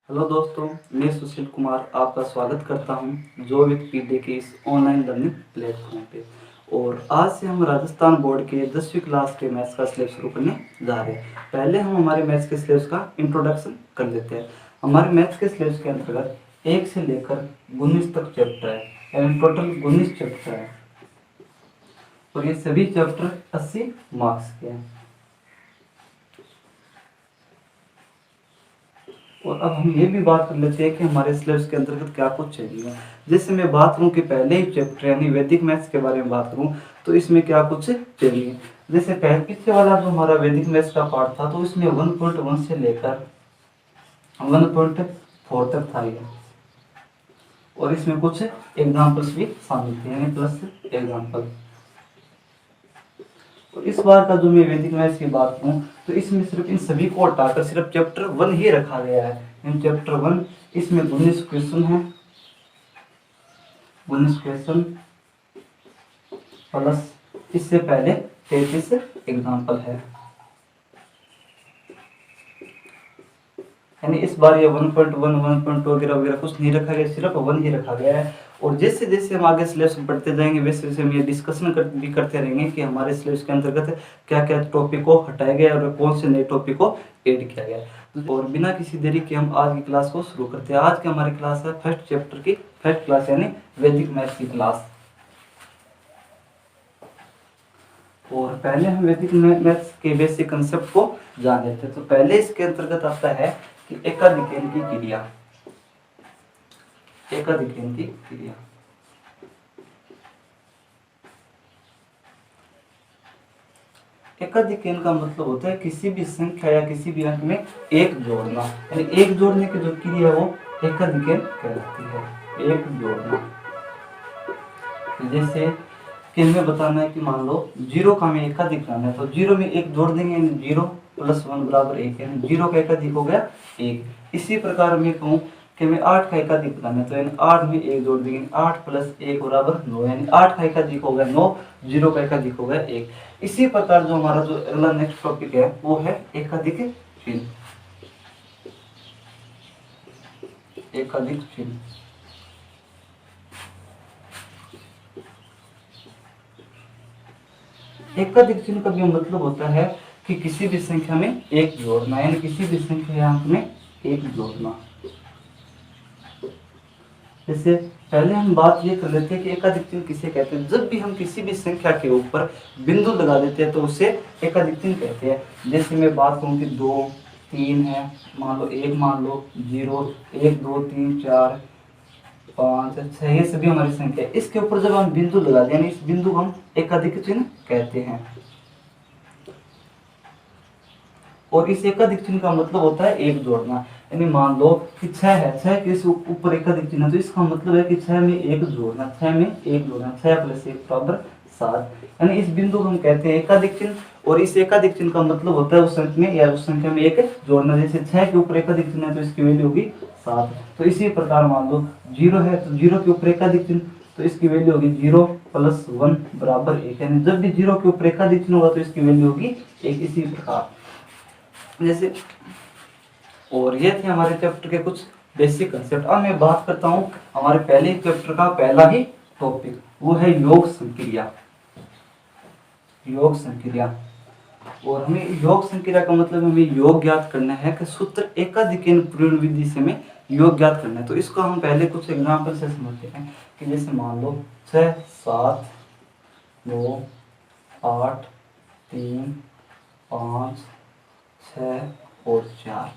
Hello दोस्तों, मैं सुशील कुमार आपका स्वागत करता हूं जो विद पीडे के इस ऑनलाइन लर्निंग प्लेटफॉर्म पे। और आज से हम राजस्थान बोर्ड के 10वीं क्लास के मैथ्स का सिलेबस शुरू करने जा रहे हैं। पहले हम हमारे मैथ्स के सिलेबस का इंट्रोडक्शन कर लेते हैं। हमारे मैथ्स के सिलेबस के अंतर्गत 1 से लेकर 19 तक चैप्टर है, यानी टोटल 19 चैप्टर है और ये सभी चैप्टर 80 मार्क्स के हैं। और अब हम ये भी बात कर लेते हैं कि हमारे सिलेबस के अंतर्गत क्या कुछ चाहिए। जैसे मैं बात करूं कि पहले ही चैप्टर यानी वैदिक मैथ्स के बारे में बात करूं तो इसमें क्या कुछ चाहिए। जैसे पहले पीछे वाला जो हमारा वैदिक मैथ्स का पार्ट था तो इसमें 1.1 से लेकर 1.4 तक था ये। और इसमें कुछ एग्जाम्पल्स भी शामिल थे, यानी प्लस एग्जाम्पल। तो इस बार का जो मैं वैदिक मैथ्स की बात करूं तो इसमें सिर्फ इन सभी को हटाकर सिर्फ चैप्टर 1 ही रखा गया है। इन चैप्टर 1 इसमें 19 क्वेश्चन है, 19 क्वेश्चन प्लस इससे पहले 33 एग्जाम्पल है। यानी इस बार ये 1.1 1.2 वगैरह वगैरह कुछ नहीं रखा गया, सिर्फ 1 ही रखा गया है। और जैसे जैसे हम आगे सिलेबस बढ़ते जाएंगे वैसे वैसे हम ये डिस्कशन भी करते रहेंगे कि हमारे सिलेबस के अंतर्गत क्या क्या टॉपिक को हटाया गया और कौन से नए टॉपिक को ऐड किया गया। और बिना किसी देरी के हम आज की क्लास को शुरू करते हैं। आज की हमारी क्लास है फर्स्ट चैप्टर की फर्स्ट क्लास, यानी वैदिक मैथ्स की क्लास। और पहले हम वैदिक मैथ्स के बेसिक कंसेप्ट को जान लेते हैं। तो पहले इसके अंतर्गत आता है कि एकाधिकरण की क्रिया। एकाधिकरण की क्रिया एकाधिकरण का मतलब होता है किसी भी संख्या या किसी भी अंक में एक जोड़ना, यानी एक जोड़ने की जो क्रिया है वो एकाधिकरण कहलाती है। एक जोड़ना, जैसे कि हमें बताना है कि मान लो 0 का हमें एकाधिक करना है तो 0 में एक जोड़ देंगे, 0 + 1 = 1, यानी 0 का एकाधिक हो गया 1। इसी प्रकार मैं कहूँ कि हमें 8 का एकाधिक करना है तो यानी 8 में 1 जोड़ देंगे, 8 + 1 = 9, यानी 8 का एकाधिक हो गया 9, 0 का एकाधिक हो गया 1। इसी प्रकार जो हमारा जो अगला नेक्स्ट टॉपिक है वो है एकाधिक चिन्ह। एकाधिक चिन्ह एकाधिक चिन्ह का भी मतलब होता है कि किसी भी संख्या में एक जोड़ना, यानी किसी भी संख्या अंक में एक जोड़ना। जैसे पहले हम बात ये कर लेते हैं कि एकाधिक चिन्ह किसे कहते हैं। जब भी हम किसी भी संख्या के ऊपर बिंदु लगा देते हैं तो उसे एकाधिक चिन्ह कहते हैं। जैसे मैं बात करूं कि 2 3 है, मान लो 1, मान लो 0, 1 2 3 4 5 6, ये सभी हमारी संख्या है। इसके ऊपर जब हम बिंदु लगा दें यानी इस बिंदु को हम एकाधिक चिन्ह कहते हैं। और इस एकाधिक चिन्ह का मतलब होता है एक जोड़ना, यानी मान लो कि 6 है, 6 के ऊपर एकाधिक चिन्ह, तो इसका मतलब है कि 6 में एक जोड़ना, 6 में एक जोड़ना, 6 + 1 = 7, यानी इस बिंदु को हम कहते हैं एकाधिक चिन्ह। और इस एकाधिक चिन्ह का मतलब होता है उस अंक में या उस संख्या में एक जोड़ना। जैसे 6 के ऊपर एकाधिक चिन्ह है तो इसकी वैल्यू होगी 7। तो इसी प्रकार मान लो 0 है तो 0 के ऊपर एकाधिक चिन्ह तो इसकी वैल्यू होगी 0 + 1 = 1, यानी जब भी 0 के ऊपर एकाधिक चिन्ह होगा तो इसकी वैल्यू होगी 1। इसी प्रकार जैसे, और ये थे हमारे चैप्टर के कुछ बेसिक कंसेप्ट। अब मैं बात करता हूँ हमारे पहले चैप्टर का पहला ही टॉपिक, वो है योग संक्रिया। योग संक्रिया, और हमें योग संक्रिया का मतलब हमें योग ज्ञात करना है कि सूत्र एकाधिकरण पूर्ण विधि से हमें योग ज्ञात करना है। तो इसको हम पहले कुछ एग्जांपल से समझते हैं कि जैसे मान लो 6 7 9 8 3 5 6 और 4,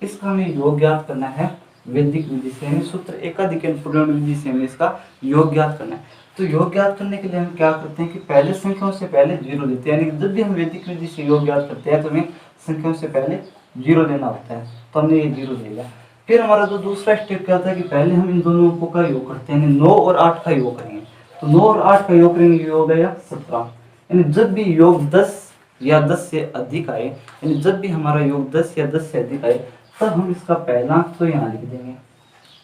इसका हमें योग ज्ञात करना है वैदिक विधि से, यानी सूत्र एकाधिकरण पूर्ण विधि से हमें इसका योग ज्ञात करना है। तो योग ज्ञात करने के लिए हम क्या करते हैं कि पहले संख्याओं से पहले 0 लेते हैं, यानी जब भी हम वैदिक विधि से योग ज्ञात करते हैं तो हमें संख्याओं से पहले 0 लेना होता है। तो हमने ये 0 ले लिया। फिर हमारा जो दूसरा स्टेप क्या होता है कि पहले हम इन दोनों अंकों का योग करते हैं, यानी 9 और 8 का योग करेंगे। तो 9 और 8 का योग करेंगे, योग हो गया 17। यानी जब भी योग 10 या 10 से अधिक आए, यानी जब भी हमारा योग 10 या 10 से अधिक आए तब हम इसका पहला अंक तो यहाँ लिख देंगे,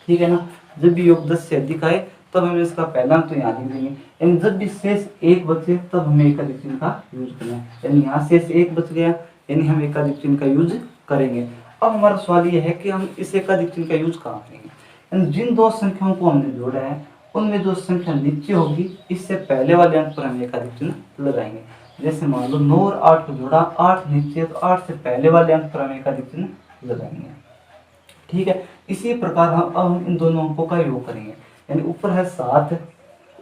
ठीक है ना। जब भी योग 10 से अधिक आए तब हमें इसका पहला अंक तो यहाँ लिख देंगे। यानी जब भी शेष 1 बचे तब हमें एकाधिक चिन्ह का यूज करना है, यानी यहाँ शेष 1 बच गया यानी हम एकाधिक चिन्ह का यूज करेंगे। अब हमारा सवाल ये है कि हम इस एकाधिक चिन्ह का यूज कहाँ करेंगे। यानी जिन दो संख्याओं को हमने जोड़ा है उनमें जो संख्या नीचे होगी इससे पहले वाले अंक पर हम एकाधिक चिन्ह लगाएंगे। जैसे मान लो 9 और 8 को जोड़ा, 8 नीचे, तो 8 से पहले वाले अंक पर हम एकाधिक चिन्ह लगाएंगे। ठीक है, इसी प्रकार हम इन दोनों अंकों का योग करेंगे। यानी ऊपर है 7,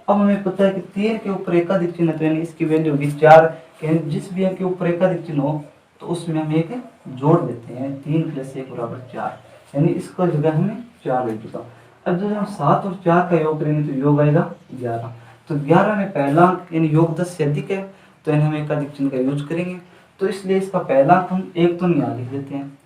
अब हमें पता है कि 3 के ऊपर एकाधिक चिन्ह, तो यानी इसकी वैल्यू होगी 4। यानी जिस भी अंक के ऊपर एकाधिक चिन्ह हो तो उसमें हम एक जोड़ देते हैं, 3 + 1 = 4। यानी इसका जगह हमें 4 लिख देता। अब जब हम 7 और 4 का योग करेंगे तो योग आएगा 11। तो 11 में पहला अंक यानी योग 10 से अधिक है, तो यानी हम एकाधिक चिन्ह का यूज करेंगे। तो इसलिए इसका पहला अंक हम 1 तो यहाँ लिख देते हैं,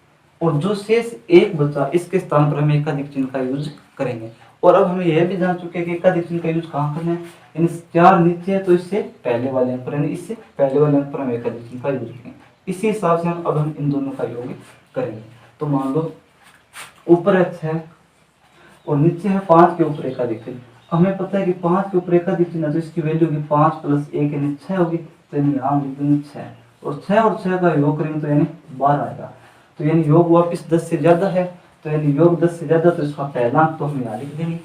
और जो शेष 1 बचा इसके स्थान पर हम एकाधिक चिन्ह का यूज करेंगे। और अब हमें यह भी जान चुके हैं कि एकाधिक चिन्ह का यूज कहाँ करना है। यानी 4 नीचे है तो इससे पहले वाले अंक पर, यानी इससे पहले वाले अंक पर हम एकाधिक चिन्ह का यूज करेंगे। इसी हिसाब से हम इन दोनों का योग करेंगे। तो मान लो ऊपर है 6 और नीचे है 5 के ऊपर एकाधिक चिन्ह। हमें पता है कि 5 के ऊपर एकाधिक चिन्ह है तो इसकी वैल्यू होगी 5 + 1 यानी 6 होगी। तो यानी यहाँ लिख देंगे 6, और 6 का योग करेंगे तो यानी 12 आएगा। तो यानी योग वापिस 10 से ज्यादा है, तो यानी योग 10 से ज्यादा, तो इसका पहला अंक तो हम यहाँ लिख देंगे।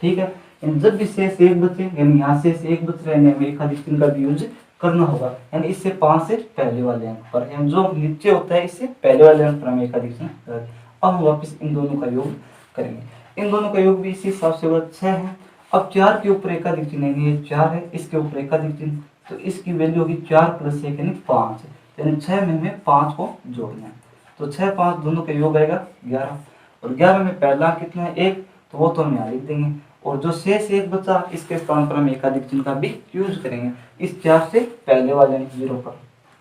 ठीक है, यानी जब भी शेष 1 बचे, यानी यहाँ शेष 1 बच रहा है, हमें एकाधिक चिन्ह का भी यूज करना होगा। यानी इससे 5 से पहले वाले अंक पर, यानी जो नीचे होता है इससे पहले वाले अंक पर हमें एकाधिक चिन्ह। अब हम वापिस इन दोनों का योग करेंगे। इन दोनों का योग भी इसी हिसाब से होगा 6 है। अब 4 के ऊपर एकाधिक चिन्ह, यानी ये 4 है, इसके ऊपर एकाधिक चिन्ह, तो इसकी वैल्यू होगी 4 + 1 यानी 5। यानी 6 में हमें 5 को जोड़ना है, तो 6 5 दोनों का योग आएगा 11। और 11 में पहला कितना है 1, तो वो तो हम यहाँ लिख देंगे। और जो शेष 1 बचा इसके स्थान पर हम एकाधिक चिन्ह का भी यूज करेंगे, इस 4 से पहले वाले 0 पर।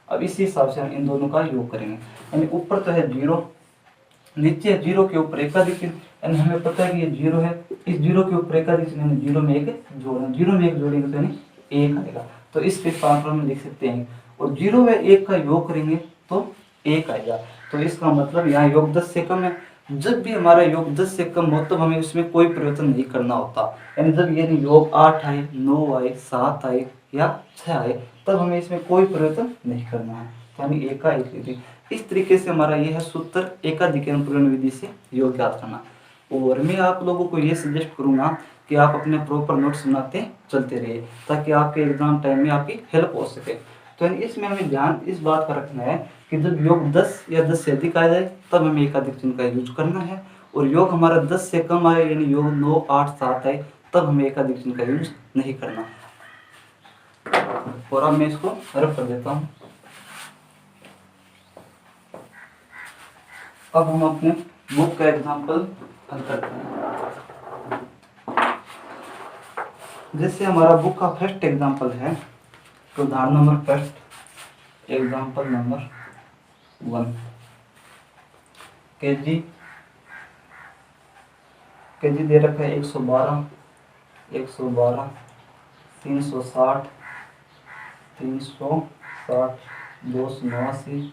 अब इसी हिसाब से हम इन दोनों का योग करेंगे। यानी ऊपर तो है 0, नीचे 0 के ऊपर एकाधिक चिन्ह, यानी हमें पता है कि ये 0 है, इस 0 के ऊपर एकाधिक चिन्ह, यानी 0 में 1 जोड़ना, 0 में 1 जोड़ेंगे तो यानी 1 आएगा। तो इसके स्थान पर हम लिख सकते हैं, और 0 में 1 का योग करेंगे तो 1 आएगा। तो इसका मतलब यहाँ योग 10 से कम है। जब भी हमारा योग 10 से कम हो तब हमें उसमें कोई परिवर्तन नहीं करना होता। यानी जब ये योग 8 आए, 9 आए, 7 आए या 6 आए, तब हमें इसमें कोई परिवर्तन नहीं करना है, यानी 1 का 1 लिख दें। इस तरीके से हमारा यह है सूत्र एकाधिक पूर्ण विधि से योग ज्ञात करना। और मैं आप लोगों को ये सजेस्ट करूंगा कि आप अपने प्रॉपर नोट्स बनाते चलते रहिए, ताकि आपके एग्जाम टाइम में आपकी हेल्प हो सके। तो इसमें हमें ध्यान इस बात का रखना है कि जब योग 10 या 10 से अधिक आ जाए तब हमें एकाधिक चिन्ह का यूज करना है, और योग हमारा 10 से कम आए, यानी योग 9 8 7 आए, तब हमें एकाधिक चिन्ह का यूज नहीं करना। और अब मैं इसको रफ कर देता हूँ। अब हम अपने बुक का एग्जाम्पल हल करते हैं। जैसे हमारा बुक का फर्स्ट एग्जाम्पल है, तो उदाहरण number first, example number 1, KG दे रखा है 112, 360, 289,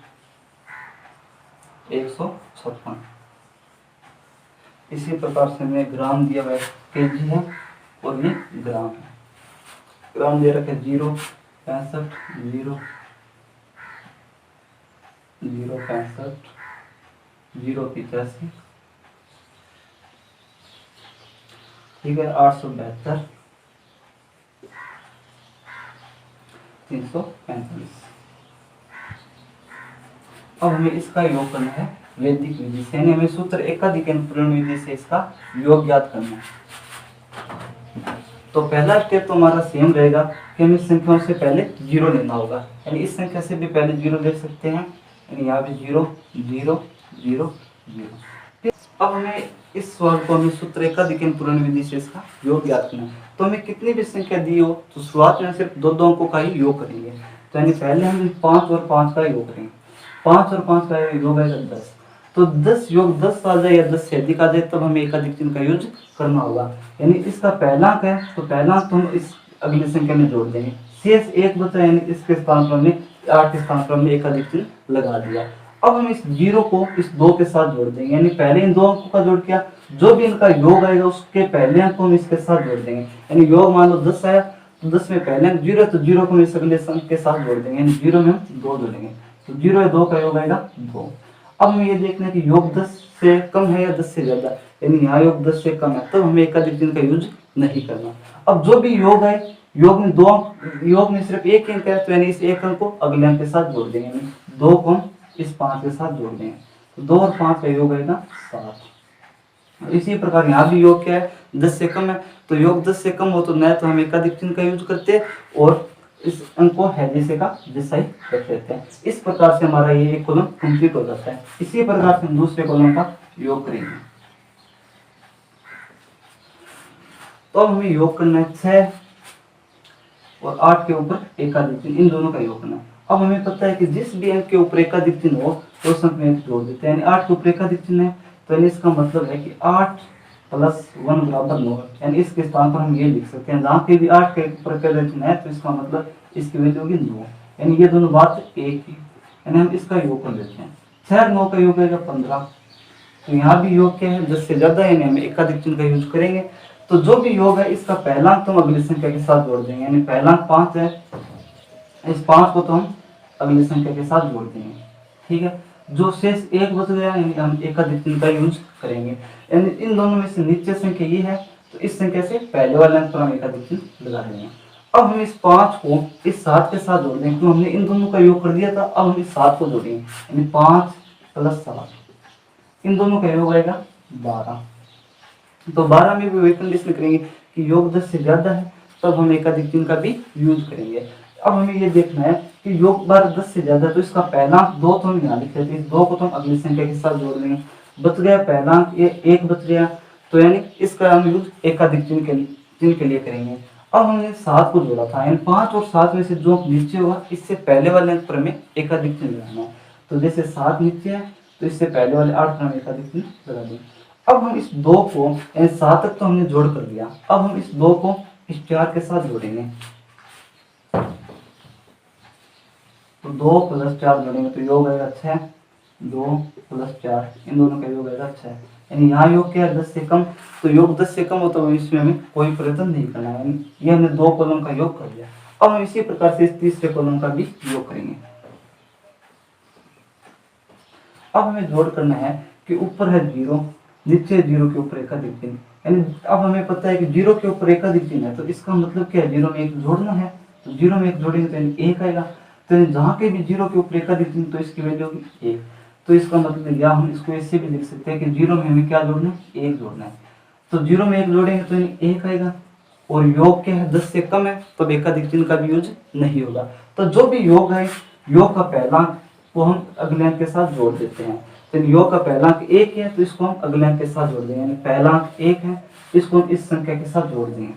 156। इसी प्रकार से हमें ग्राम दिया हुआ है, केजी है और ये ग्राम है। ग्राम दे रखे 065, 065, 085, ठीक है, 872, 345। अब हमें इसका योग करना है वैदिक विधि से, यानी हमें सूत्र एकाधिक पूर्ण विधि से इसका योग ज्ञात करना है। तो पहला स्टेप तो हमारा सेम रहेगा कि हमें संख्याओं से पहले 0 लेना होगा, यानी इस संख्या से भी पहले 0 ले सकते हैं, यानी यहाँ भी 0 0 0 0। अब हमें इस सवाल को हमें सूत्र एकाधिक पूर्ण विधि से इसका योग ज्ञात करना है। तो हमें कितनी भी संख्या दी हो तो शुरुआत में सिर्फ दो अंकों का ही योग करेंगे। तो यानी पहले हम 5 और 5 का योग करेंगे, 5 और 5 का योग आएगा 10। तो 10 योग 10 आ जाए या 10 से अधिक आ जाए तब हमें एकाधिक चिन्ह का यूज करना होगा। यानी इसका पहला अंक है तो पहला अंक तो हम इस अगली संख्या में जोड़ देंगे, शेष 1 बचा, यानी इसके स्थान पर हमने 8 के स्थान पर हमने एकाधिक चिन्ह लगा दिया। अब हम इस 0 को इस 2 के साथ जोड़ देंगे, यानी पहले इन 2 अंकों का जोड़ किया, जो भी इनका योग आएगा उसके पहले अंक को हम इसके साथ जोड़ देंगे। यानी योग मान लो 10 आया तो 10 में पहले अंक 0 है, तो 0 को हम इस अगले अंक के साथ जोड़ देंगे, यानी 0 में हम 2 जोड़ेंगे, तो 0 या 2 का योग आएगा 2। अब हमें ये देखना है कि योग 10 से कम है या 10 से ज्यादा, यानी यहाँ योग 10 से कम है, तब हमें एकाधिक चिन्ह का यूज नहीं करना। अब जो भी योग है, योग में सिर्फ एक अंक है, तो यानी इस एक अंक को अगले अंक के साथ जोड़ देंगे, यानी 2 को हम इस 5 के साथ जोड़ देंगे, तो 2 और 5 का योग आएगा 7। इसी प्रकार यहाँ भी योग क्या है, 10 से कम है, तो योग 10 से कम हो तो न तो हम एकाधिक चिन्ह का यूज करते हैं और इस अंक को है जैसे का जैसा ही रख लेते हैं। इस प्रकार से हमारा ये एक कॉलम कंप्लीट हो जाता है। इसी प्रकार से हम दूसरे कॉलम का योग करेंगे। तो अब हमें योग करना है 6 और 8 के ऊपर एकाधिक चिन्ह, इन दोनों का योग करना है। अब हमें पता है कि जिस भी अंक के ऊपर एकाधिक चिन्ह हो तो उस अंक में एक जोड़ देते हैं, यानी 8 के ऊपर एकाधिक चिन्ह है तो इसका मतलब है कि 8 प्लस 1 बराबर 9, यानी इसके स्थान पर हम ये लिख सकते हैं, जहाँ पे भी 8 के ऊपर एकाधिक चिन्ह है तो इसका मतलब इसकी वैल्यू होगी 9, यानी ये दोनों बात एक ही, यानी हम इसका योग कर लेते हैं। 6 और 9 का योग आएगा 15। तो यहाँ भी योग क्या है, 10 से ज्यादा, यानी हम एकाधिक चिन्ह का यूज करेंगे। तो जो भी योग है इसका पहला अंक तो हम अगली संख्या के साथ जोड़ देंगे, यानी पहला अंक 5 है, इस 5 को तो हम अगली संख्या के साथ जोड़ देंगे, ठीक है। जो शेष एक बच गया यानी हम एकाधिक चिन्ह का यूज करेंगे, यानी इन दोनों में से नीचे संख्या ये है तो इस संख्या से पहले वाले अंक पर हम एकाधिक चिन्ह लगा देंगे। अब हम इस 5 को इस 7 के साथ जोड़ देंगे, तो हमने इन दोनों का योग कर दिया था, अब हम इस 7 को जोड़ेंगे, यानी 5 प्लस 7, इन दोनों का योग आएगा 12। तो 12 में भी वही कंडीशन करेंगे कि योग 10 से ज्यादा है, तब हम एकाधिक चिन्ह का भी यूज करेंगे। अब हमें ये देखना है कि योग 12 10 से ज्यादा, तो इसका पहला अंक 2 तो हम यहाँ लिख लेते हैं, 2 को तो हम अगली संख्या के साथ जोड़ देंगे, बच गया पहला अंक, ये 1 बच गया, तो यानी इसका हम यूज एकाधिक चिन्ह के लिए करेंगे। अब हमने 7 को जोड़ा था, यानी 5 और 7 में से जो अंक नीचे होगा इससे पहले वाले अंक पर हमें एकाधिक चिन्ह लगाना है। तो जैसे 7 नीचे है तो इससे पहले वाले 8 पर हम एकाधिक चिन्ह लगा देंगे। अब हम इस 2 को, यानी 7 तक तो हमने जोड़ कर दिया, अब हम इस 2 को इस 4 के साथ जोड़ेंगे, तो 2 प्लस 4 जोड़ेंगे तो योग आएगा 6, 2 प्लस 4, इन दोनों का योग आएगा 6, यानी यहाँ योग क्या है 10 से कम, तो योग 10 से कम हो तो इसमें हमें कोई परिवर्तन नहीं करना है, ये हमने 2 कॉलम का योग कर लिया। अब हम इसी प्रकार से इस तीसरे कॉलम का भी योग करेंगे। अब हमें जोड़ करना है कि ऊपर है 0, नीचे 0 के ऊपर एकाधिक चिन्ह, यानी अब हमें पता है कि 0 के ऊपर एकाधिक चिन्ह है तो इसका मतलब क्या है, 0 में 1 जोड़ना है, तो 0 में 1 जोड़ेंगे तो यानी 1 आएगा, तो जहाँ के भी 0 के ऊपर एकाधिक चिन्ह तो इसकी वैल्यू होगी 1, तो इसका मतलब या हम इसको ऐसे भी लिख सकते हैं कि 0 में हमें क्या जोड़ना है, 1 जोड़ना है, तो 0 में 1 जोड़ेंगे तो यानी 1 आएगा, और योग क्या है 10 से कम है तो एकाधिक चिन्ह का भी यूज नहीं होगा। तो जो भी योग है, योग का पहला अंक को हम अगले अंक के साथ जोड़ देते हैं, तो योग का पहला अंक 1 है तो इसको हम अगले अंक के साथ जोड़ देंगे, यानी पहला अंक 1 है, इसको हम इस संख्या के साथ जोड़ देंगे।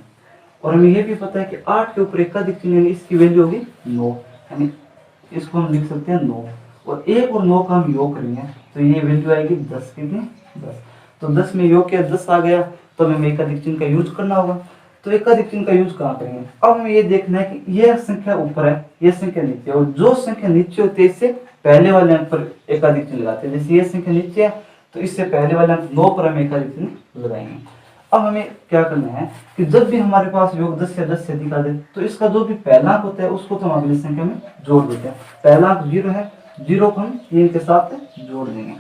और हमें यह भी पता है कि 8 के ऊपर एकाधिक चिन्ह यानी इसकी वैल्यू होगी 9, यानी इसको हम लिख सकते हैं 9, और 1 और 9 का हम योग करेंगे तो ये वैल्यू आएगी 10, कितनी 10, तो 10 में योग क्या 10 आ गया, तो हमें एकाधिक चिन्ह का यूज करना होगा। तो एकाधिक चिन्ह का यूज कहाँ करेंगे, अब हमें ये देखना है कि यह संख्या ऊपर है, यह संख्या नीचे है, और जो संख्या नीचे होती है इससे पहले वाले अंक पर एकाधिक चिन्ह लगाते हैं, जैसे ये संख्या नीचे है तो इससे पहले वाले अंक 9 पर हम एकाधिक चिन्ह लगाएंगे। अब हमें क्या करना है कि जब भी हमारे पास योग 10 या 10 से अधिक आ जाए तो इसका जो भी पहला अंक होता है उसको तो हम अगली संख्या में जोड़ देते हैं। पहला अंक 0 है, 0 को हम 3 के साथ जोड़ देंगे,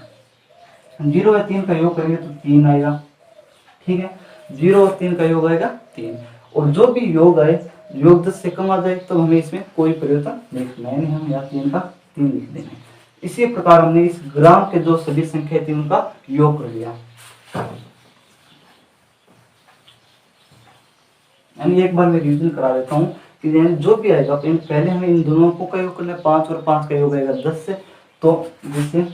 0 और 3 का योग करेंगे तो 3 आएगा, ठीक है, 0 और 3 का योग आएगा 3, और जो भी योग आए, योग 10 से कम आ जाए तो हमें इसमें कोई परिवर्तन नहीं करना है, हम यहाँ 3 का 3 लिख देंगे। इसी प्रकार हमने इस ग्राम के जो सभी संख्या थी उनका योग कर लिया। यानी एक बार मैं रिवीजन करा देता हूँ कि जो भी आएगा पहले हमें इन दोनों को का योग करना है, 5 और 5 का योग आएगा 10 से, तो जैसे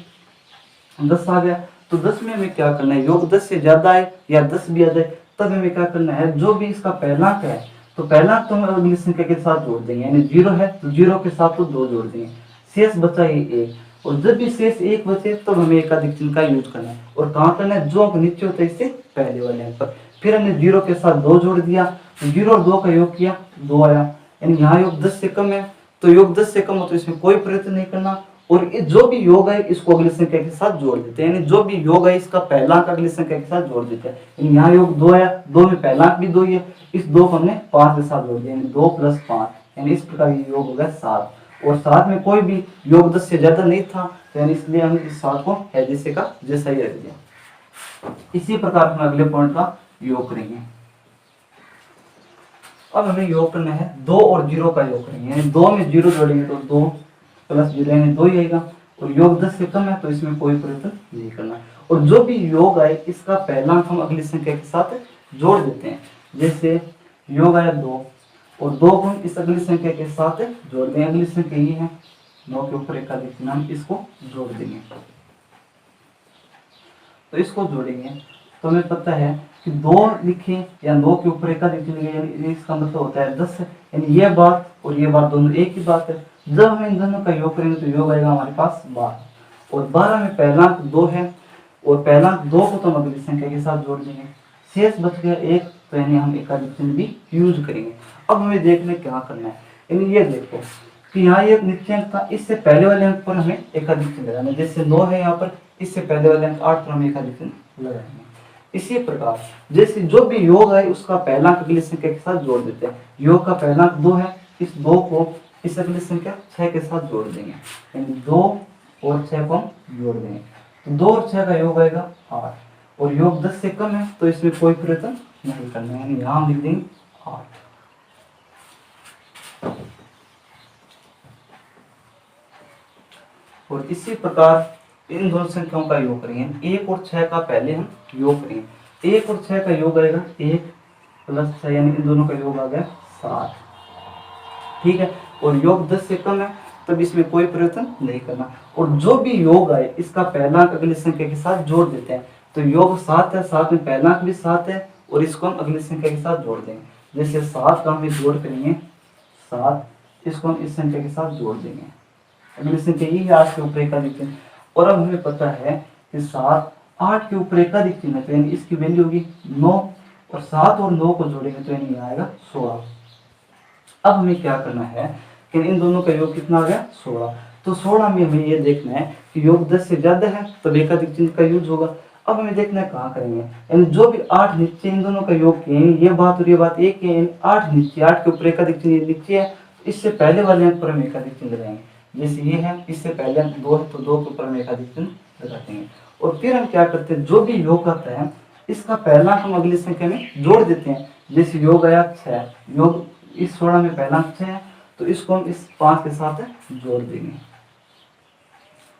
10 आ गया तो 10 में हमें क्या करना है, योग 10 से ज्यादा है या 10 भी आ जाए तब हमें क्या करना है, जो भी इसका पहला अंक है तो पहला अंक तो हम अगली संख्या के साथ जोड़ देंगे, यानी 0 है तो 0 के साथ तो 2 जोड़ देंगे, शेष बचा ये 1, और जब भी शेष 1 बचे तो हमें एकाधिक चिन्ह का यूज करना है, और कहाँ करना है, जो अंक नीचे होता है इससे पहले वाले अंक पर। फिर हमने 0 के साथ 2 जोड़ दिया, 0 और 2 का योग किया 2 आया, यानी यहाँ योग 10 से कम है तो योग 10 से कम हो तो इसमें कोई प्रयत्न नहीं करना, और जो भी योग है इसको अगली संख्या के साथ जोड़ देते हैं, यानी जो भी योग है इसका पहला अंक अगली संख्या के साथ जोड़ देते हैं, यानी यहाँ योग 2 आया, 2 में पहला अंक भी 2 ही है, इस 2 को हमने 5 के साथ जोड़ दिया, यानी 2 प्लस 5, यानी इस प्रकार ये योग होगा 7, और साथ में कोई भी योग 10 से ज्यादा नहीं था, तो यानी इसलिए हम इस 7 को है जैसे का जैसा ही रख दिया। इसी प्रकार हम अगले पॉइंट का योग करेंगे। अब हमें योग करना है 2 और 0 का योग करेंगे, यानी 2 में 0 जोड़ेंगे तो 2 प्लस 0 यानी 2 ही आएगा, और योग 10 से कम है तो इसमें कोई परिवर्तन नहीं करना। और जो भी योग आए इसका पहला अंक हम अगली संख्या के साथ जोड़ देते हैं। जैसे योग आया 2 और 2 को हम इस अगली संख्या के साथ जोड़ दें, अगली संख्या ये है 9 के ऊपर एकाधिक चिन्ह, हम इसको जोड़ देंगे। तो इसको जोड़ेंगे तो हमें पता है कि 2 लिखें या 2 के ऊपर एकाधिक चिन्ह लिखें, यानी इसका मतलब होता है 10, यानी ये बात और ये बात दोनों एक ही बात है। जब हम इन दोनों का योग करेंगे तो योग आएगा हमारे पास 12, और 12 में पहला अंक 2 है, और पहला 2 को तो हम अगली संख्या के साथ जोड़ देंगे, शेष बच गया 1, तो यानी हम एकाधिक चिन्ह भी यूज करेंगे। अब हमें देखने क्या करना है, यानी ये देखो कि यहाँ ये नीचे अंक था, इससे पहले वाले अंक पर हमें एकाधिक चिन्ह लगाना है। जैसे 9 है यहाँ पर, इससे पहले वाले अंक 8 पर हम एकाधिक चिन्ह लगाएंगे। इसी प्रकार जैसे जो भी योग है उसका पहला अंक अगली संख्या के साथ जोड़ देते हैं। योग का पहला अंक 2 है, इस 2 को इस अगली संख्या 6 के साथ जोड़ देंगे, यानी 2 और 6 को हम जोड़ देंगे, तो 2 और 6 का योग आएगा 8, और योग 10 से कम है तो इसमें कोई परिवर्तन नहीं करना है, यानी यहाँ हम लिख देंगे 8। और इसी प्रकार इन दोनों संख्याओं का योग करेंगे। 1 और 6 का पहले हम योग करेंगे। 1 और 6 का योग आएगा 1 प्लस 6, यानी इन दोनों का योग आ गया 7, ठीक है। और योग 10 से कम है तब इसमें कोई परिवर्तन नहीं करना। और जो भी योग आए इसका पहला अंक अगली संख्या के साथ जोड़ देते हैं, तो योग 7 है, साथ में पहला अंक भी 7 है, और इसको हम अगली संख्या के साथ जोड़ देंगे। जैसे 7 का हम जोड़ करेंगे 7, इसको हम इस संख्या के साथ जोड़ देंगे, अगली संख्या यही 8 के ऊपर एकाधिक चिन्ह। और अब हमें पता है कि 7 8 के ऊपर एकाधिक चिन्ह, तो यानी इसकी वैल्यू होगी 9, और 7 और 9 को जोड़ेंगे तो यानी आएगा 16। अब हमें क्या करना है कि इन दोनों का योग कितना आ गया 16। तो 16 में हमें ये देखना है कि योग 10 से ज्यादा है तो एकाधिक चिन्ह का यूज होगा। अब हमें देखना है कहाँ करेंगे, यानी जो भी 8 नीचे इन दोनों का योग किए, ये बात और ये बात एक है, 8 नीचे 8 के ऊपर एकाधिक चिन्ह नीचे है, इससे पहले वाले अंक पर हम एकाधिक चिन्ह लगाएंगे। जैसे ये है, इससे पहले अंक 2 है तो 2 के ऊपर हम एकाधिक चिन्ह लगाते हैं। और फिर हम क्या करते हैं, जो भी योग आता है इसका पहला अंक हम अगली संख्या में जोड़ देते हैं। जैसे योग आया 6, योग इस 16 में पहला अंक 6 है, तो इसको हम इस 5 के साथ जोड़ देंगे,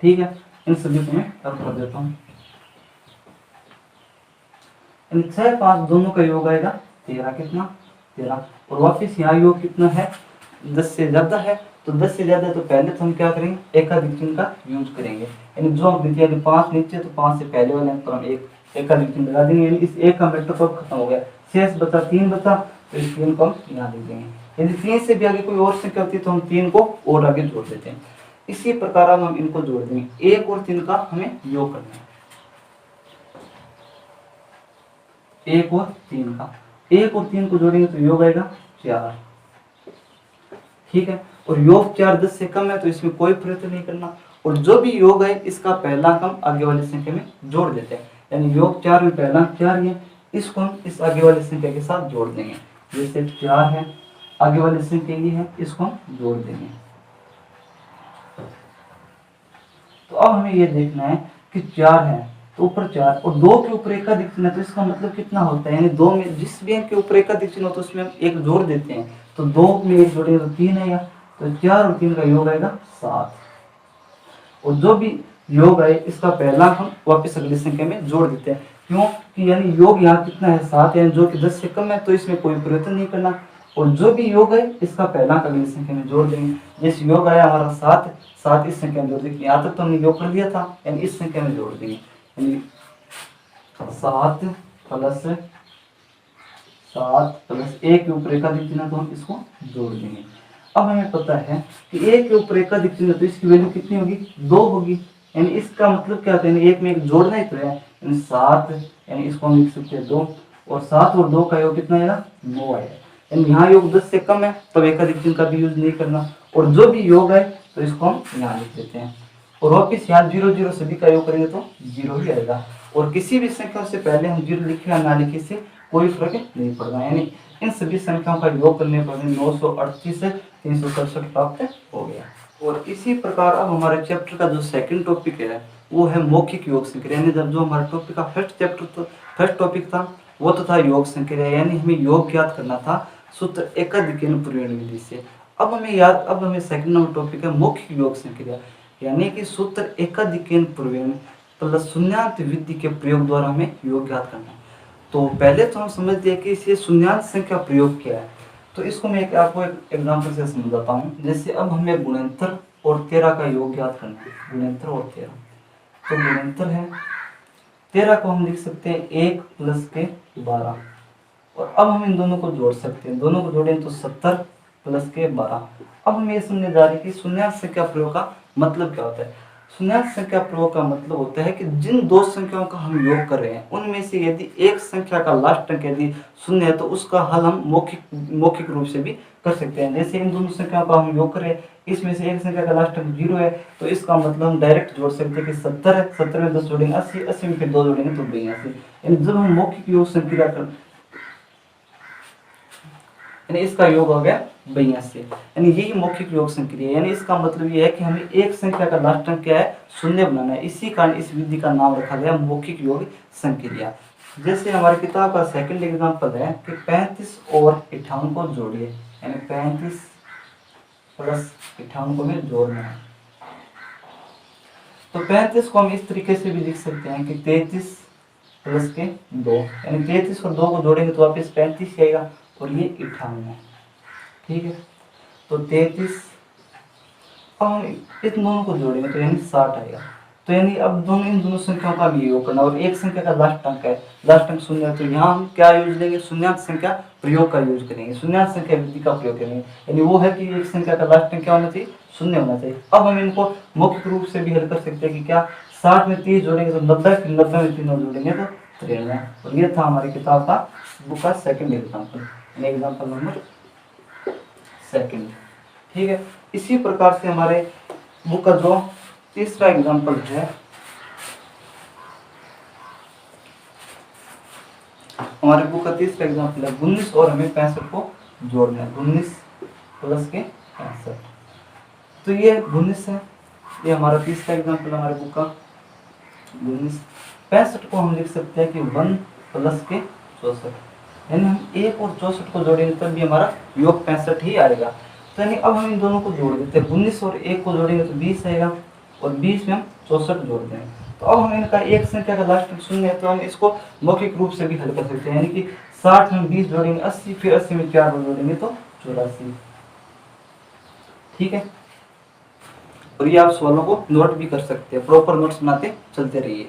ठीक है। इन सभी को मैं अब कर देता हूँ, 6 5 दोनों का योग आएगा 13, कितना 13। और वापिस यहाँ योग कितना है 10 से ज्यादा है, तो 10 से ज्यादा है तो पहले तो हम क्या करेंगे एकाधिक चिन्ह का यूज करेंगे, यानी जो अंक नीचे 5 नीचे तो 5 से पहले वाले अंक पर हम एक एकाधिक चिन्ह लगा देंगे, यानी इस एक का मेट्रिक खत्म हो गया, शेष बचा 3 बचा, तो इस 3 को हम यहाँ लिख देंगे। यदि 3 से भी आगे कोई और संख्या होती है तो हम 3 को और आगे जोड़ देते हैं। इसी प्रकार हम इनको जोड़ देंगे। 1 और 3 का हमें योग करना है, 1 और 3 का, 1 और 3 को जोड़ेंगे तो योग आएगा 4, ठीक है। और योग 4 10 से कम है तो इसमें कोई परिवर्तन नहीं करना। और जो भी योग है इसका पहला अंक हम आगे वाली संख्या में जोड़ देते हैं, यानी योग 4 में पहला अंक 4 है, इसको हम इस आगे वाली संख्या के साथ जोड़ देंगे। जैसे 4 है, आगे वाली संख्या ये है, इसको हम जोड़ देंगे। तो अब हमें ये देखना है कि 4 है तो ऊपर 4 और 2 के ऊपर एकाधिक चिन्ह, तो इसका मतलब कितना होता है, यानी 2 में जिस भी अंक के ऊपर एकाधिक चिन्ह होता है उसमें हम एक जोड़ देते हैं, तो 2 में एक जोड़ेंगे तो 3 आएगा, तो 4 और 3 का योग आएगा 7। और जो भी योग आए इसका पहला हम वापस अगली संख्या में जोड़ देते हैं, क्यों कि यानी योग यहाँ कितना है 7, यानी जो कि 10 से कम है तो इसमें कोई परिवर्तन नहीं करना। और जो भी योग है इसका पहला अंक अगली संख्या में जोड़ देंगे। जैसे योग आया हमारा 7, 7 इस संख्या में जोड़ देंगे, यहाँ तक तो हमने योग कर दिया था, यानी इस संख्या में जोड़ देंगे, यानी 7 प्लस 1 के ऊपर एकाधिक चिन्ह तो हम इसको जोड़ देंगे। अब हमें पता है कि 1 के ऊपर एकाधिक चिन्ह तो इसकी वैल्यू कितनी होगी 2 होगी, यानी इसका मतलब क्या होता है, यानी 1 में 1 जोड़ना ही तो है, यानी 7, यानी इसको हम लिख सकते हैं 2, और 7 और 2 का योग कितना आएगा 9 आएगा, यानी यहाँ योग 10 से कम है तो एकाधिक चिन्ह का भी यूज नहीं करना। और जो भी योग है तो इसको हम यहाँ लिख देते हैं। और वापिस यहाँ 0 0 सभी का योग करेंगे तो 0 ही आएगा। और किसी भी संख्या से पहले हम 0 लिखे या ना लिखे से कोई फर्क नहीं पड़ता, यानी इन सभी संख्याओं का योग करने पर 938 से 367 प्राप्त हो गया। और इसी प्रकार अब हमारे चैप्टर का जो सेकंड टॉपिक है वो है मौखिक योग संक्रिया। यानी जब जो हमारा टॉपिक का फर्स्ट टॉपिक था वो तो था योग संक्रिया, यानी हमें योग ज्ञात करना था सूत्र एकाधिकरण प्रयोग विधि से। अब हमें सेकंड नंबर टॉपिक है मौखिक योग संक्रिया, यानी कि सूत्र एकाधिकरण प्रयोग प्लस शून्यान्त विधि के प्रयोग द्वारा हमें योग ज्ञात करना है। तो पहले तो हम समझते हैं कि इसे शून्यान्त संख्या प्रयोग क्या है। तो इसको मैं आपको एक एग्जांपल से समझाता हूँ। जैसे अब हमें गुणनफल और 13 का योग ज्ञात करना है, गुणनफल और 13। तो गुणनफल है 13 को हम लिख सकते हैं 1 प्लस के 12, और अब हम इन दोनों को जोड़ सकते हैं, दोनों को जोड़ें तो 70 प्लस के 12। अब हम ये समझने जा रहे हैं कि शून्यान्त संख्या प्रयोग का मतलब क्या होता है। शून्यान्त संख्या प्रयोग का मतलब होता है कि जिन दो संख्याओं का हम योग कर रहे हैं उनमें से यदि एक संख्या का लास्ट अंक यदि शून्य है तो उसका हल हम मौखिक रूप से भी कर सकते हैं। जैसे इन दोनों संख्याओं का हम योग करें, इसमें से एक संख्या का लास्ट अंक 0 है तो इसका मतलब हम डायरेक्ट जोड़ सकते हैं कि 70 है, 70 में 10 जोड़ेंगे 80, 80 में फिर 2 जोड़ेंगे तो 82। यानी जब हम मौखिक योग संक्रिया कर, यानी इसका योग हो गया 82, यानी यही मौखिक योग संक्रिया। यानी इसका मतलब ये है कि हमें एक संख्या का लास्ट अंक क्या है, शून्य बनाना है। इसी कारण इस विधि का नाम रखा गया मौखिक योग संक्रिया। जैसे हमारी किताब का सेकंड एग्जांपल है कि 35 और 58 को जोड़िए, यानी 35 प्लस 58 को हमें जोड़ना है। तो 35 को हम इस तरीके से भी लिख सकते हैं कि 33 प्लस के 2, यानी 33 और 2 को जोड़ेंगे तो वापस 35 आएगा और ये 58, ठीक है। तो 33 अब हम इन दोनों को जोड़ेंगे तो यानी 60 आएगा। तो यानी अब इन दोनों संख्याओं का भी योग करना, और एक संख्या का लास्ट अंक है, लास्ट अंक शून्य है, तो यहाँ हम क्या यूज लेंगे, शून्यान्त संख्या प्रयोग का यूज करेंगे, शून्यान्त संख्या विधि का प्रयोग करेंगे। यानी वो है कि एक संख्या का लास्ट अंक क्या होना चाहिए, शून्य होना चाहिए। अब हम इनको मौखिक रूप से भी हल कर सकते हैं कि क्या 60 में 30 जोड़ेंगे तो 90, फिर 90 में 3 जोड़ेंगे तो 93। और ये था हमारी किताब का बुक का second example, example number second, ठीक है। इसी प्रकार से हमारे बुक का जो तीसरा एग्जाम्पल है, हमारे बुक का तीसरा एग्जाम्पल है 19 और हमें 65 को जोड़ना है, 19 प्लस के 65। तो ये 19 है, ये हमारा तीसरा एग्जाम्पल हमारे बुक का 19। 65 को हम लिख सकते हैं कि 1 प्लस के 64, यानी हम 1 और 64 को जोड़ेंगे तब भी हमारा योग 65 ही आएगा। तो यानी अब हम इन दोनों को जोड़ देते हैं, 19 और 1 को जोड़ेंगे तो 20 आएगा, और 20 में हम 64 जोड़ देंगे। तो अब हम इनका एक संख्या का लास्ट अंक शून्य है तो हम इसको मौखिक रूप से भी हल कर सकते हैं, यानी कि 60 में 20 जोड़ेंगे 80, फिर 80 में 4 जोड़ेंगे तो 84, ठीक है। और ये आप सवालों को नोट भी कर सकते हैं, प्रॉपर नोट्स बनाते चलते रहिए।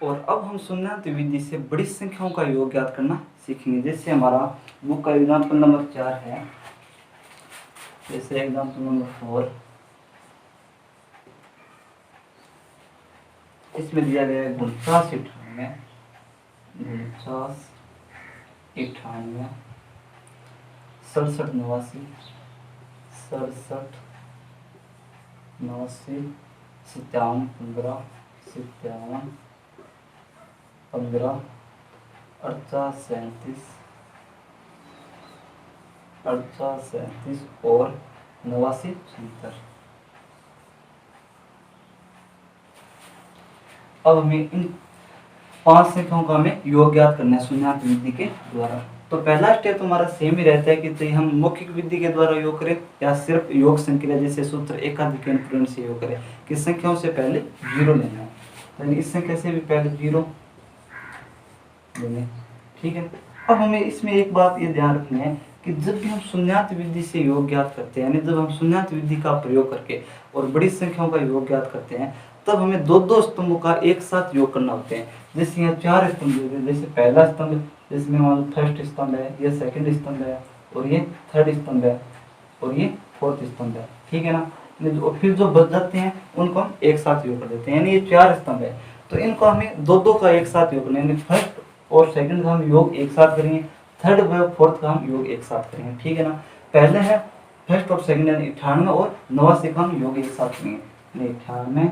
और अब हम शून्यान्त विधि से बड़ी संख्याओं का योग ज्ञात करना सीखेंगे। जैसे हमारा बुक का एग्जाम्पल नंबर 4 है, जैसे एग्जाम्पल नंबर 4, इसमें दिया गया है 49 98, 49 98, 67 89, 67 89, 57 15, 57 15, 48 37, 48 37 और 89 76। अब हमें इन 5 संख्याओं का हमें योग ज्ञात करना है शून्यान्त विधि के द्वारा। तो पहला स्टेप हमारा सेम ही रहता है कि तो हम मौखिक विधि के द्वारा योग करें या सिर्फ योग संक्रिया जैसे सूत्र एकाधिकरण प्रयोग से योग करें, कि संख्याओं से पहले 0 लेना है, तो इस संख्या से भी पहले 0 लेंगे, ठीक है। अब हमें इसमें एक बात ये ध्यान रखनी है कि जब भी हम शून्यान्त विधि से योग ज्ञात करते हैं, यानी जब हम शून्यान्त विधि का प्रयोग करके और बड़ी संख्याओं का योग ज्ञात करते हैं, तब हमें दो स्तंभों का एक साथ योग करना होते हैं। जैसे यहाँ 4 स्तंभ है, जैसे पहला स्तंभ जिसमें मान फर्स्ट स्तंभ है, ये सेकंड स्तंभ है, और ये थर्ड स्तंभ है, और ये फोर्थ स्तंभ है, ठीक है ना। फिर जो बच जाते हैं उनको हम एक साथ योग कर देते हैं, यानी ये 4 स्तंभ है, तो इनको हमें दो का एक साथ योग करना है, यानी फर्स्ट और सेकंड का हम योग एक साथ करेंगे, थर्ड व फोर्थ का हम योग एक साथ करेंगे, ठीक है ना। पहले है फर्स्ट और सेकंड यानी 98 और 89 का हम योग एक साथ करेंगे, 98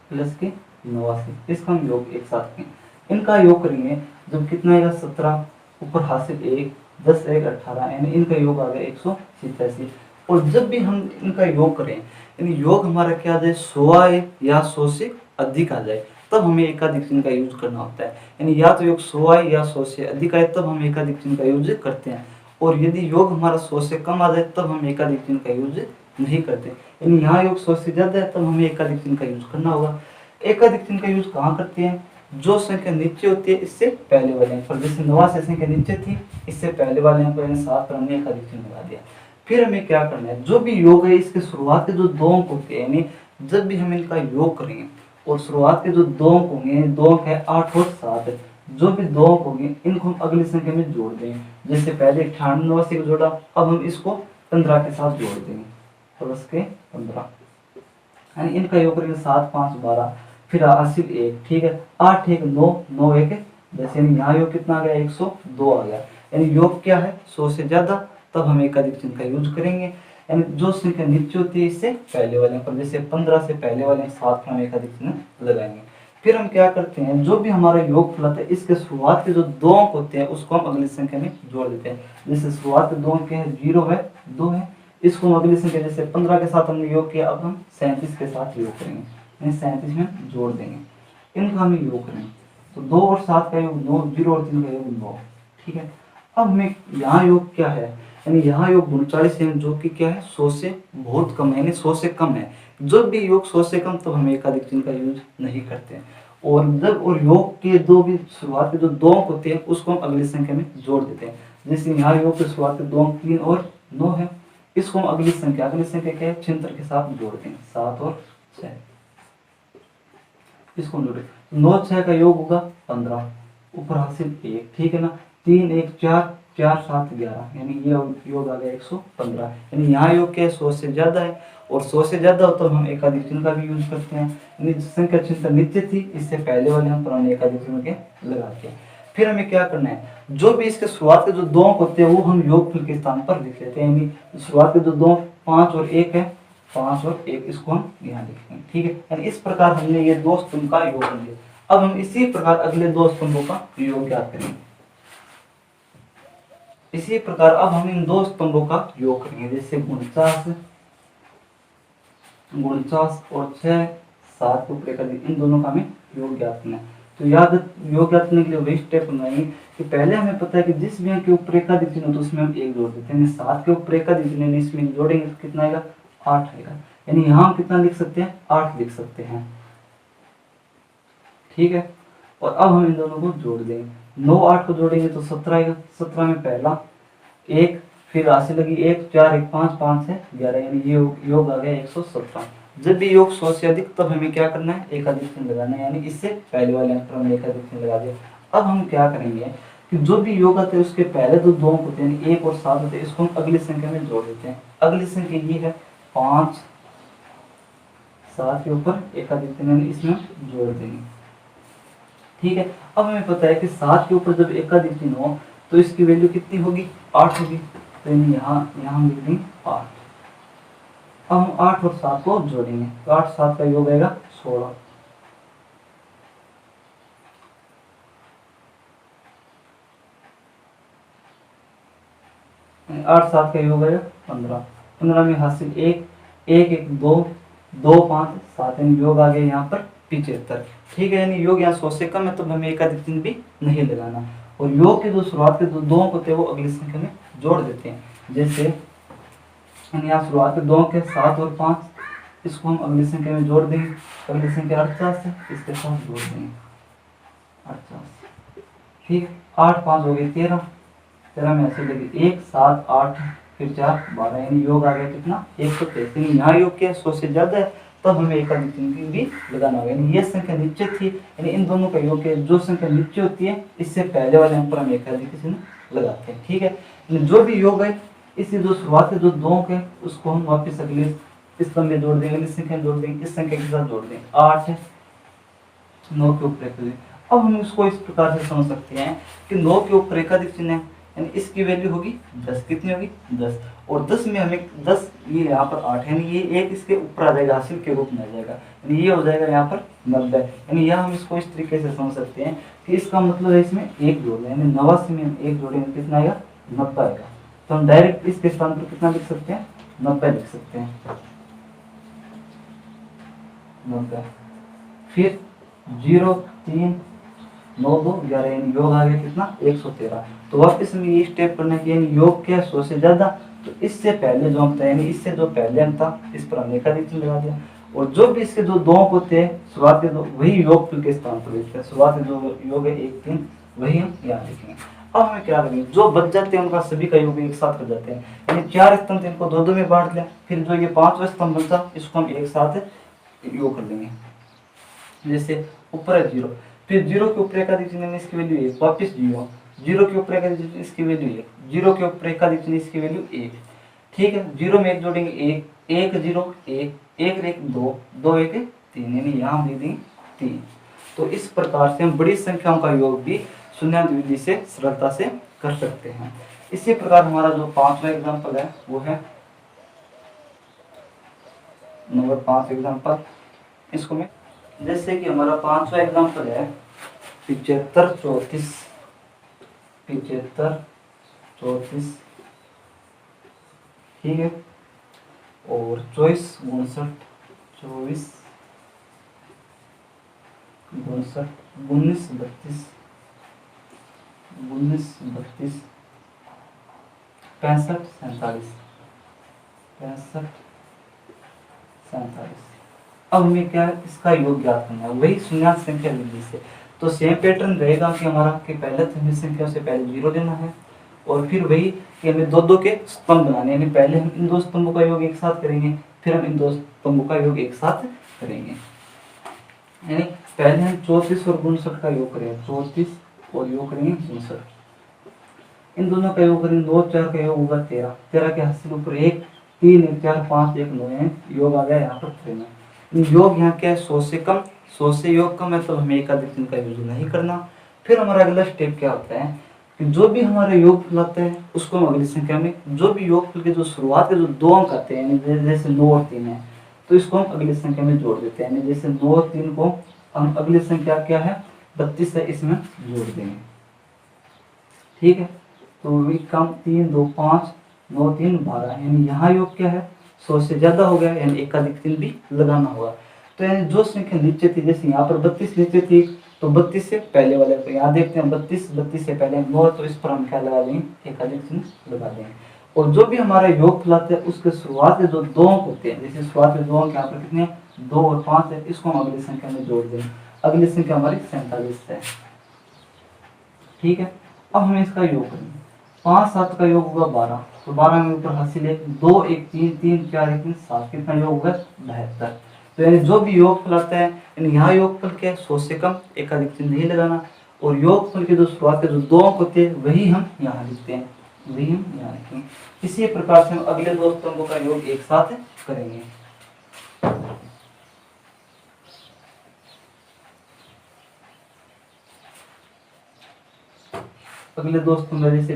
प्लस के 89, इसका हम योग एक साथ करेंगे। इनका योग करेंगे जब कितना आएगा 17, ऊपर हाथ से 1 10 1 18, यानी इनका योग आ गया 187। और जब भी हम इनका योग करें, यानी योग हमारा क्या आ जाए, 100 आए या 100 से अधिक आ जाए, तब हमें एकाधिक चिन्ह का यूज करना होता है। यानी या तो योग 100 आए या 100 से अधिक आए तब हम एकाधिक चिन्ह का यूज करते हैं, और यदि योग हमारा 100 से कम आ जाए तब हम एकाधिक चिन्ह का यूज नहीं करते। यानी यहाँ योग 100 से ज्यादा है तब हमें एकाधिक चिन्ह का यूज करना होगा। एकाधिक चिन्ह का यूज कहाँ करते हैं, जो संख्या नीचे होती है इससे पहले वाले अंक पर, जैसे 89 संख्या नीचे थी, इससे पहले वाले अंक पर 7 पर हमने एकाधिक चिन्ह लगा दिया। फिर हमें क्या करना है, जो भी योग है इसके शुरुआत के जो 2 अंक होते हैं, यानी जब भी हम इनका योग करेंगे और शुरुआत के जो 2 अंक होंगे, 2 अंक है 8 और 7, जो भी 2 अंक होंगे इनको हम अगली संख्या में जोड़ देंगे। जैसे पहले 98 89 को जोड़ा, अब हम इसको 15 के साथ जोड़ देंगे, प्लस के 15, यानी इनका योग करेंगे 7 5 12, फिर हासिल 1, ठीक है, 8 1 9 9 1 10, यानी यहाँ योग कितना आ गया, 102 आ गया। यानी योग क्या है, 100 से ज्यादा, तब हम एकाधिक चिन्ह का यूज करेंगे। यानी जो संख्या नीचे होती है इससे पहले वाले पर, जैसे 15 से पहले वाले 7 पर हम एकाधिक चिन्ह लगाएंगे। फिर हम क्या करते हैं, जो भी हमारा योग फल है इसके शुरुआत के जो 2 अंक होते हैं उसको हम अगली संख्या में जोड़ देते हैं। जैसे शुरुआत के 2 अंक है, 0 है, 2 है, इसको हम अगली संख्या, जैसे 15 के साथ हमने योग किया, अब हम 37 के साथ योग करेंगे, यानी 37 में जोड़ देंगे, इनका हम योग करेंगे। तो 2 और 7 का योग 9, 0 और 3 का योग 9, ठीक है। अब हमें यहाँ योग क्या है, यानी यहाँ योग 39 है, जो कि क्या है, 100 से बहुत कम है, यानी 100 से कम है। जब भी योग 100 से कम, तो हम एकाधिक चिन्ह का यूज नहीं करते हैं। और जब और योग के दो भी शुरुआत के जो 2 अंक होते हैं उसको हम अगली संख्या में जोड़ देते हैं। जैसे यहाँ योग के शुरुआत के 2 अंक 3 और 9 है, इसको हम अगली संख्या क्या है, 76 के साथ जोड़ देंगे, 7 और 6, इसको जोड़े, 9 6 का योग होगा 15, ऊपर हासिल 1, ठीक है ना, 3 1 4 4 7 11, यानी ये योग आ गया 115। यानी यहाँ योग क्या है, 100 से ज्यादा है, और 100 से ज्यादा हो तो हम एकाधिक चिन्ह का भी यूज करते हैं। यानी संख्या चिन्ह नीचे थी, इससे पहले वाले हम पुराने एकाधिक चिन्ह के लगाते हैं। फिर हमें क्या करना है, जो भी इसके शुरुआत के जो 2 अंक होते हैं वो हम योगफल के स्थान पर लिख लेते हैं। यानी शुरुआत के जो 2 5 और 1 है, 5 और 1, इसको हम यहाँ लिखते हैं, ठीक है। यानी इस प्रकार हमने ये 2 स्तंभ का योग कर लिया। अब हम इसी प्रकार अगले 2 स्तंभों का योग ज्ञात करेंगे। इसी प्रकार अब हम इन 2 स्तंभों का योग करेंगे, जैसे 49 और 6 7 को ऊपर कर, इन दोनों का हमें योग ज्ञात करना है। तो याद योग ज्ञात करने के लिए वही स्टेप बनाएंगे कि पहले हमें पता है कि जिस भी अंक के ऊपर एकाधिक चिन्ह हो तो उसमें हम 1 जोड़ देते हैं। 7 के ऊपर एकाधिक चिन्ह इसमें जोड़ेंगे तो कितना आएगा, 8 आएगा। यानी यहाँ हम कितना लिख सकते हैं, 8 लिख सकते हैं, ठीक है। और अब हम इन दोनों को जोड़ देंगे, 9 8 को जोड़ेंगे तो 17 आएगा। 17 में पहला 1, फिर राशि लगी 1 4 1 5 5 से 11, यानी ये योग आ गया 117। जब भी योग 100 से अधिक, तब हमें क्या करना है, एकाधिक चिन्ह लगाना है, यानी इससे पहले वाले अंक पर हमने एकाधिक चिन्ह लगा दिया। अब हम क्या करेंगे कि जो भी योग आते हैं उसके पहले जो 2 अंक होते हैं 1 और 7 होते हैं, इसको हम अगली संख्या में जोड़ देते हैं। अगली संख्या ये है 5 7 के ऊपर एकाधिक चिन्ह इसमें जोड़ देंगे, ठीक है। अब हमें पता है कि 7 के ऊपर जब एकाधिक चिन्ह हो तो इसकी वैल्यू कितनी होगी, 8 होगी। तो यहाँ हम लिख देंगे 8। अब हम 8 और 7 को जोड़ेंगे तो 8 7 का योग आएगा 16, 8 7 का योग आएगा 15। 15 में हासिल 1 1 1 2 2 5 7, यानी योग आ गया यहाँ पर 75, ठीक है। यानी योग यहाँ 100 से कम है तो हमें एकाधिक चिन्ह भी नहीं लगाना। और योग के जो शुरुआत के जो 2 अंक होते हैं वो अगली संख्या में जोड़ देते हैं। जैसे यहाँ शुरुआत के 2 अंक है 7 और 5, इसको हम अगली संख्या में जोड़ देंगे। अगली संख्या 48 है, इसके साथ जोड़ देंगे 48, ठीक। 8 5 हो गए 13, 13 में ऐसे लगे 1 7 8 फिर 4 12, यानी योग आ गया कितना, 123। यानी यहाँ योग क्या 100 से ज्यादा है तब हमें एकाधिक चिन्ह भी लगाना होगा। यानी ये संख्या नीचे थी, यानी इन दोनों का योग है, जो संख्या नीचे होती है इससे पहले वाले अंक पर हम एकाधिक चिन्ह लगाते हैं, ठीक है। जो भी योग है इसी जो शुरुआत के जो 2 अंक है उसको हम वापस अगले इस स्तंभ में जोड़ देंगे, इस संख्या में जोड़ देंगे, इस संख्या के साथ जोड़ देंगे, 8 है 9 के ऊपर एकाधिक। अब हम इसको इस प्रकार से समझ सकते हैं कि 9 के ऊपर एकाधिक चिन्ह है, यानी इसकी वैल्यू होगी 10, कितनी होगी 10, और 10 में हमें 10 ये यहाँ पर 8 है, यानी ये एक इसके ऊपर आ जाएगा, हासिल के रूप में आ जाएगा, यानी ये हो जाएगा यहाँ पर 90। यानी यहाँ हम इसको इस तरीके से समझ सकते हैं कि इसका मतलब है इसमें 1 जोड़, यानी 89 में हम 1 जोड़ेंगे कितना आएगा 90 आएगा। तो हम डायरेक्ट इसके स्थान पर कितना लिख सकते हैं 90 लिख सकते हैं, 90। फिर 0 3 9 2 11, यानी योग आ गया कितना 113। तो वापस में ये स्टेप करना कि यानी योग क्या 100 से ज्यादा, तो इससे पहले जो अंक था यानी इससे जो पहले अंक था इस पर हमने एकाधिक चिन्ह लगा दिया, और जो भी इसके जो दो अंक होते हैं शुरुआत के दो वही योगफल के स्थान पर लिखते हैं। शुरुआत में जो योग है 1 3 वही हम यहाँ लिखेंगे। अब हमें क्या करेंगे, जो बच जाते हैं उनका सभी का योग एक साथ कर जाते हैं, यानी 4 स्तंभ इनको 2 2 में बांट लिया, फिर जो ये 5वां स्तंभ बचा इसको हम एक साथ योग कर लेंगे। जैसे ऊपर है 0, फिर 0 के ऊपर एकाधिक चिन्ह में इसकी वैल्यू 1, वापस 0, 0 के ऊपर एकाधिक चिन्ह इसकी वैल्यू 1, 0 के ऊपर एकाधिक चिन्ह इसकी वैल्यू 1। ठीक है, 0 में 1 जोड़ेंगे 1 1 0 1 1 1 2 2 1 3, यानी यहाँ हम लिख देंगे 3। तो इस प्रकार से हम बड़ी संख्याओं का योग भी शून्याङ्क विधि से सरलता से कर सकते हैं। इसी प्रकार हमारा जो 5वां एग्जाम्पल है वो है नंबर 5 एग्जाम्पल। इसको मैं जैसे कि हमारा 5वां एग्जाम्पल है 75 34, 75 34, ठीक है, और 24 59, 24 59, 19 32, 19 32, 65 47, 65 47। अब हमें क्या है इसका योग ज्ञात करना है, वही शून्याङ्क संख्या विधि से। तो सेम पैटर्न रहेगा कि हमारा कि पहले हमें संख्या से पहले 0 लेना है, और फिर वही कि हमें 2 2 के स्तंभ बनाने, यानी पहले हम इन 2 स्तंभों का योग एक साथ करेंगे, फिर हम इन 2 स्तंभों का योग एक साथ करेंगे। यानी पहले हम 34 और 59 का योग करेंगे, 34 और योग करेंगे 59, इन दोनों का योग करेंगे, 2 4 का योग होगा 13, 13 के हासिल ऊपर 1 3 1 4 5 1 9, योग आ गया यहाँ पर 13। योग यहाँ क्या है 100 से कम, 100 से योग कम है तो हमें एकाधिक चिन्ह का यूज नहीं करना। फिर हमारा अगला स्टेप क्या होता है कि जो भी हमारे योगफल आते हैं उसको हम अगली संख्या में, जो भी योगफल के जो शुरुआत के जो 2 अंक आते हैं जैसे 9 और 3 है तो इसको हम अगली संख्या में जोड़ देते हैं। जैसे 9 और 3 को हम अगली संख्या क्या है 32 है इसमें जोड़ देंगे, ठीक है। तो भी कम 3 2 5 9 3 12, यानी यहाँ योग क्या है 100 से ज्यादा हो गया, यानी एकाधिक चिन्ह भी लगाना होगा। तो यानी जो संख्या नीचे थी, जैसे यहाँ पर 32 नीचे थी तो 32 से पहले वाले को यहाँ देखते हैं 32 से पहले 9, तो इस पर हम क्या लगा देंगे एकाधिक चिन्ह लगा देंगे। और जो भी हमारा योग फलाते हैं उसके शुरुआत में जो 2 अंक होते हैं, जैसे शुरुआत में 2 अंक यहाँ पर कितने 2 और 5 है, इसको हम अगली संख्या में जोड़ देंगे। अगली संख्या हमारी 47 है, ठीक है। अब हमें इसका योग करेंगे, 5 7 का योग होगा 12, तो 12 में ऊपर हासिल है 2 1 3 3 4 1 3 7, कितना योग होगा 72। तो यानी जो भी योगफल आता है यानी यहाँ योगफल क्या है 100 से कम, एकाधिक चिन्ह नहीं लगाना, और योगफल के जो शुरुआत के जो 2 अंक होते हैं वही हम यहाँ लिखते हैं, वही हम यहाँ लिखेंगे। इसी प्रकार से हम अगले 2 स्तंभों का योग एक साथ करेंगे। अगले 2 स्तंभ जैसे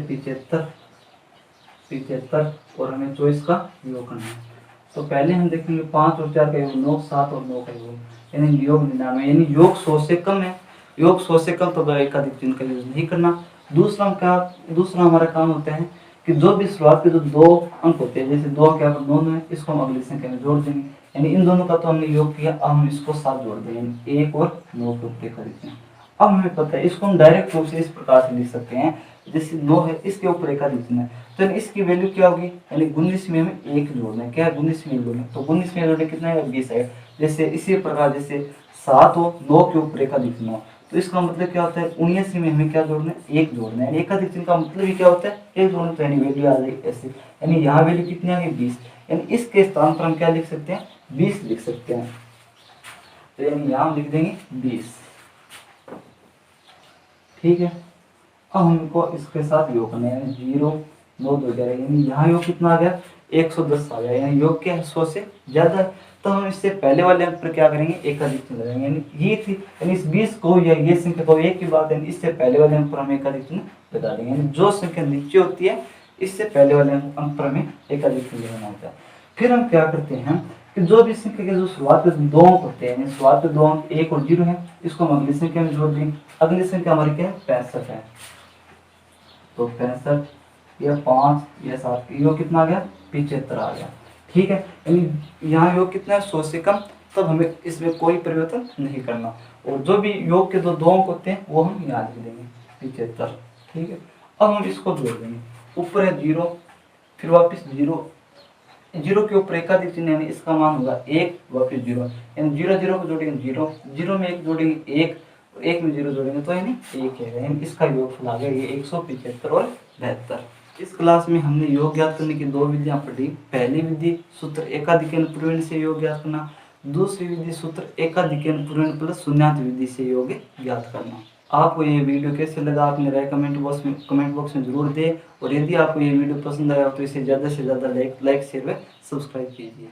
75 और हमें 24 का योग करना है। तो पहले हम देखेंगे 5 और 4 का योग 9, 7 और 9 का योग, यानी योग 99, यानी योग 100 से कम है, योग 100 से कम तो एकाधिक चिन्ह का यूज नहीं करना। दूसरा हमारा काम होता है कि जो भी शुरुआत के जो 2 अंक होते हैं, जैसे 2 अंक यहाँ पर 9 है, इसको हम अगली संख्या में जोड़ देंगे, यानी इन दोनों का तो हमने योग किया, अब हम इसको साथ जोड़ देंगे 1 और 9 के ऊपर एकाधिक चिन्ह। अब हमें पता है इसको हम डायरेक्ट रूप से इस प्रकार से लिख सकते हैं, जैसे 9 है इसके ऊपर एकाधिक चिन्ह है तो इसकी वैल्यू क्या होगी, यानी 19 में हमें 1 जोड़ना है, क्या है 19 में जोड़ना है, तो 19 में जोड़ने कितना है 20 है। जैसे इसी प्रकार जैसे 7 हो 9 के ऊपर एकाधिक चिन्ह, तो इसका मतलब क्या होता है 19 में हमें क्या जोड़ना है 1 जोड़ना है, एकाधिक चिन्ह का मतलब ही क्या होता है 1 जोड़ना, तो यानी वैल्यू आ जाएगी ऐसे, यानी यहाँ वैल्यू कितनी आ गई 20, यानी इसके स्थान पर हम क्या लिख सकते हैं 20 लिख सकते हैं, तो यानी यहाँ लिख देंगे 20, ठीक है। अब हमको इसके साथ योग करना है, 0 9 2 11, यानी यहाँ योग कितना आ गया 110 आ गया, यानी योग क्या है 100 से ज्यादा। तो हम इससे पहले वाले अंक पर क्या करेंगे एकाधिक चिन्ह लगाएंगे, यानी ये थी यानी इस 20 को या ये संख्या को एक की बात है, इससे पहले वाले अंक पर हम एकाधिक चिन्ह लगा देंगे, यानी जो संख्या नीचे होती है इससे पहले वाले अंक पर हमें एकाधिक चिन्ह लगाना होता है। फिर हम क्या करते हैं कि जो भी संख्या के जो शुरुआत के 2 अंक होते हैं, शुरुआत के 2 अंक 1 और 0 है, इसको हम अगली संख्या में जोड़ देंगे। अगली संख्या हमारी क्या है 65 है, तो 65 या 5 या 7 यो कितना आ गया 75 आ गया। ठीक है, यानी यहाँ योग कितना है 100 से कम, तब हमें इसमें कोई परिवर्तन नहीं करना। और जो भी योग के दो अंक होते हैं वो हम याद रख देंगे 75। ठीक है, अब हम इसको जोड़ देंगे, ऊपर है 0, फिर वापस 0, 0 के ऊपर एकाधिक चिन्ह यानी इसका मान होगा 1, वापस 0, यानी 0 0 को जोड़ेंगे 0, 0 में 1 जोड़ेंगे 1, 1 में 0 जोड़ेंगे तो यानी 1 है, यानी इसका योगफल आ गया ये 175 और 72। इस क्लास में हमने योग ज्ञात करने की दो विधियां पढ़ी। पहली विधि सूत्र एकाधिक पूर्वण से योग ज्ञात करना, दूसरी विधि सूत्र एकाधिक पूर्वण प्लस शून्यात विधि से योग ज्ञात करना। आपको ये वीडियो कैसे लगा आपने राय कमेंट बॉक्स में जरूर दें, और यदि आपको ये वीडियो पसंद आया तो इसे ज़्यादा से ज़्यादा लाइक शेयर व सब्सक्राइब कीजिए।